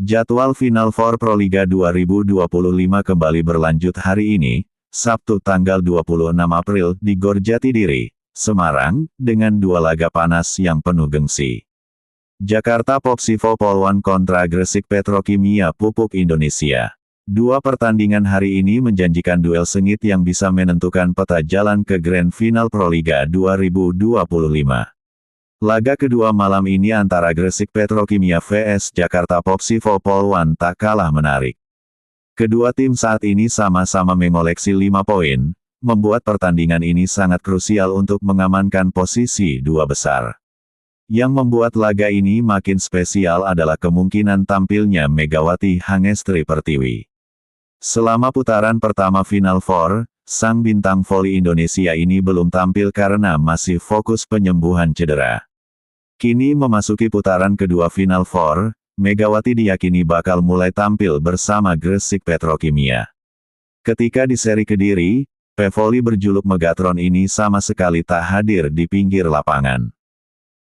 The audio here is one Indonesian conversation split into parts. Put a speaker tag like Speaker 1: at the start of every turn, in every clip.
Speaker 1: Jadwal Final Four Proliga 2025 kembali berlanjut hari ini, Sabtu tanggal 26 April di Gor Jatidiri, Semarang, dengan dua laga panas yang penuh gengsi. Jakarta Popsivo Polwan kontra Gresik Petrokimia Pupuk Indonesia. Dua pertandingan hari ini menjanjikan duel sengit yang bisa menentukan peta jalan ke Grand Final Proliga 2025. Laga kedua malam ini antara Gresik Petrokimia vs Jakarta Popsivo Polwan tak kalah menarik. Kedua tim saat ini sama-sama mengoleksi 5 poin, membuat pertandingan ini sangat krusial untuk mengamankan posisi dua besar. Yang membuat laga ini makin spesial adalah kemungkinan tampilnya Megawati Hangestri Pertiwi. Selama putaran pertama Final Four, sang bintang voli Indonesia ini belum tampil karena masih fokus penyembuhan cedera. Kini memasuki putaran kedua Final Four, Megawati diyakini bakal mulai tampil bersama Gresik Petrokimia. Ketika di seri Kediri, pevoli berjuluk Megatron ini sama sekali tak hadir di pinggir lapangan.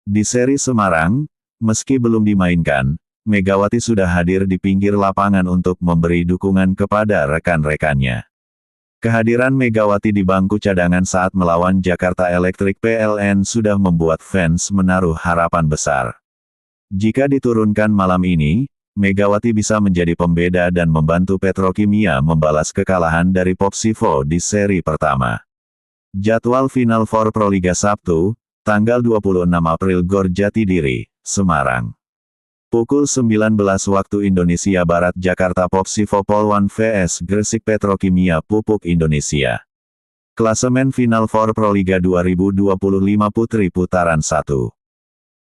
Speaker 1: Di seri Semarang, meski belum dimainkan, Megawati sudah hadir di pinggir lapangan untuk memberi dukungan kepada rekan-rekannya. Kehadiran Megawati di bangku cadangan saat melawan Jakarta Electric PLN sudah membuat fans menaruh harapan besar. Jika diturunkan malam ini, Megawati bisa menjadi pembeda dan membantu Petrokimia membalas kekalahan dari Popsivo di seri pertama. Jadwal Final Four Proliga Sabtu, tanggal 26 April Gor Jatidiri, Semarang. Pukul 19 waktu Indonesia Barat Jakarta Popsivo Polwan vs Gresik Petrokimia Pupuk Indonesia. Klasemen Final Four Proliga 2025 Putri Putaran 1.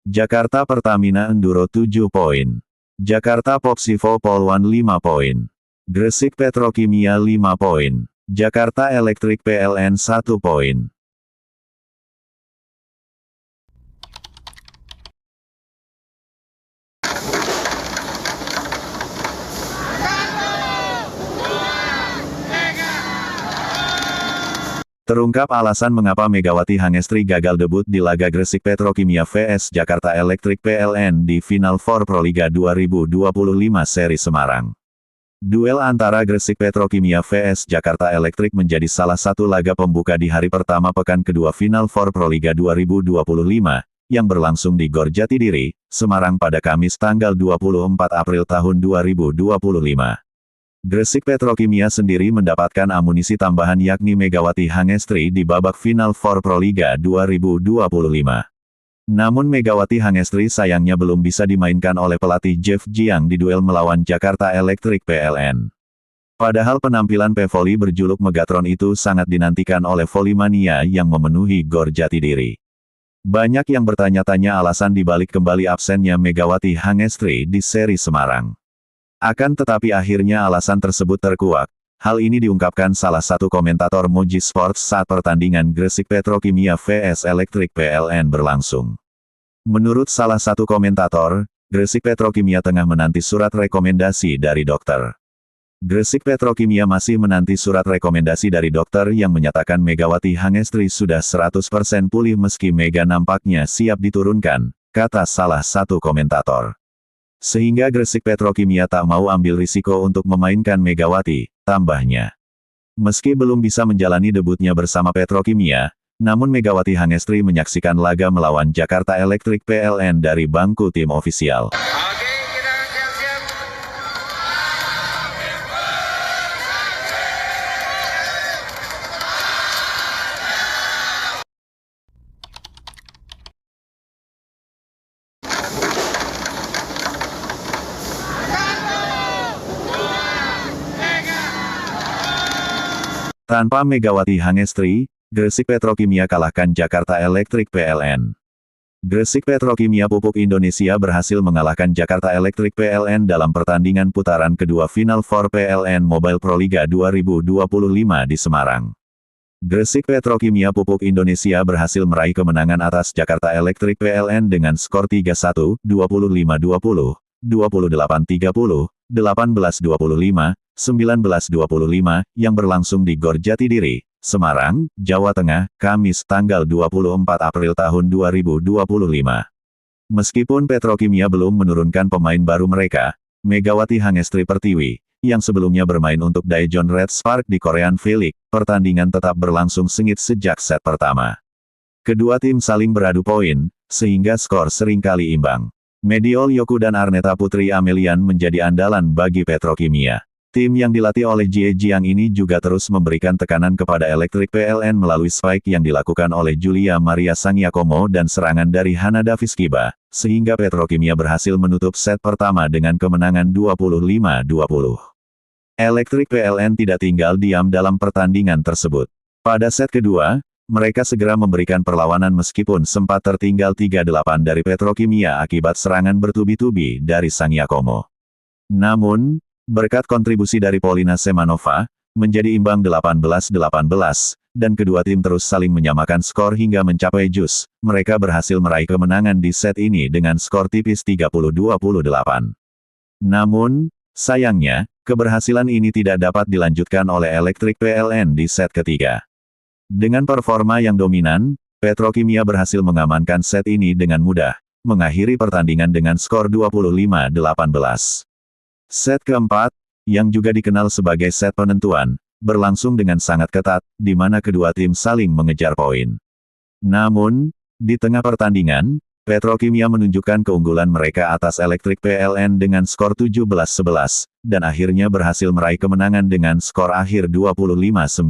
Speaker 1: Jakarta Pertamina Enduro 7 poin. Jakarta Popsivo Polwan 5 poin. Gresik Petrokimia 5 poin. Jakarta Electric PLN 1 poin. Terungkap alasan mengapa Megawati Hangestri gagal debut di laga Gresik Petrokimia vs Jakarta Electric PLN di Final Four Proliga 2025 seri Semarang. Duel antara Gresik Petrokimia vs Jakarta Electric menjadi salah satu laga pembuka di hari pertama pekan kedua Final Four Proliga 2025, yang berlangsung di Gor Jatidiri, Semarang pada Kamis tanggal 24 April tahun 2025. Gresik Petrokimia sendiri mendapatkan amunisi tambahan yakni Megawati Hangestri di babak Final Four Proliga 2025. Namun Megawati Hangestri sayangnya belum bisa dimainkan oleh pelatih Jeff Jiang di duel melawan Jakarta Electric PLN. Padahal penampilan pevoli berjuluk Megatron itu sangat dinantikan oleh volimania yang memenuhi Gor Jatidiri. Banyak yang bertanya-tanya alasan dibalik kembali absennya Megawati Hangestri di seri Semarang. Akan tetapi akhirnya alasan tersebut terkuak. Hal ini diungkapkan salah satu komentator Moji Sports saat pertandingan Gresik Petrokimia vs Electric PLN berlangsung. Menurut salah satu komentator, Gresik Petrokimia tengah menanti surat rekomendasi dari dokter. Gresik Petrokimia masih menanti surat rekomendasi dari dokter yang menyatakan Megawati Hangestri sudah 100% pulih meski Mega nampaknya siap diturunkan, kata salah satu komentator. Sehingga Gresik Petrokimia tak mau ambil risiko untuk memainkan Megawati, tambahnya. Meski belum bisa menjalani debutnya bersama Petrokimia, namun Megawati Hangestri menyaksikan laga melawan Jakarta Electric PLN dari bangku tim ofisial. Tanpa Megawati Hangestri, Gresik Petrokimia kalahkan Jakarta Electric PLN. Gresik Petrokimia Pupuk Indonesia berhasil mengalahkan Jakarta Electric PLN dalam pertandingan putaran kedua Final Four PLN Mobile Proliga 2025 di Semarang. Gresik Petrokimia Pupuk Indonesia berhasil meraih kemenangan atas Jakarta Electric PLN dengan skor 3-1, 25-20, 28-30, 18-25, 19-25, yang berlangsung di Gor Jatidiri, Semarang, Jawa Tengah, Kamis tanggal 24 April tahun 2025. Meskipun Petrokimia belum menurunkan pemain baru mereka, Megawati Hangestri Pertiwi, yang sebelumnya bermain untuk Daejeon Red Spark di Korean V-League, pertandingan tetap berlangsung sengit sejak set pertama. Kedua tim saling beradu poin, sehingga skor seringkali imbang. Mediol Yoku dan Arneta Putri Amelian menjadi andalan bagi Petrokimia. Tim yang dilatih oleh Jie Jiang ini juga terus memberikan tekanan kepada Electric PLN melalui spike yang dilakukan oleh Julia Maria Sangyakomo dan serangan dari Hanada Fiskiba, sehingga Petrokimia berhasil menutup set pertama dengan kemenangan 25-20. Electric PLN tidak tinggal diam dalam pertandingan tersebut. Pada set kedua, mereka segera memberikan perlawanan meskipun sempat tertinggal 3-8 dari Petrokimia akibat serangan bertubi-tubi dari Sangyakomo. Namun, berkat kontribusi dari Polina Semanova, menjadi imbang 18-18, dan kedua tim terus saling menyamakan skor hingga mencapai jus. Mereka berhasil meraih kemenangan di set ini dengan skor tipis 30-28. Namun, sayangnya, keberhasilan ini tidak dapat dilanjutkan oleh Electric PLN di set ketiga. Dengan performa yang dominan, Petrokimia berhasil mengamankan set ini dengan mudah, mengakhiri pertandingan dengan skor 25-18. Set keempat, yang juga dikenal sebagai set penentuan, berlangsung dengan sangat ketat, di mana kedua tim saling mengejar poin. Namun, di tengah pertandingan, Petrokimia menunjukkan keunggulan mereka atas Electric PLN dengan skor 17-11, dan akhirnya berhasil meraih kemenangan dengan skor akhir 25-19.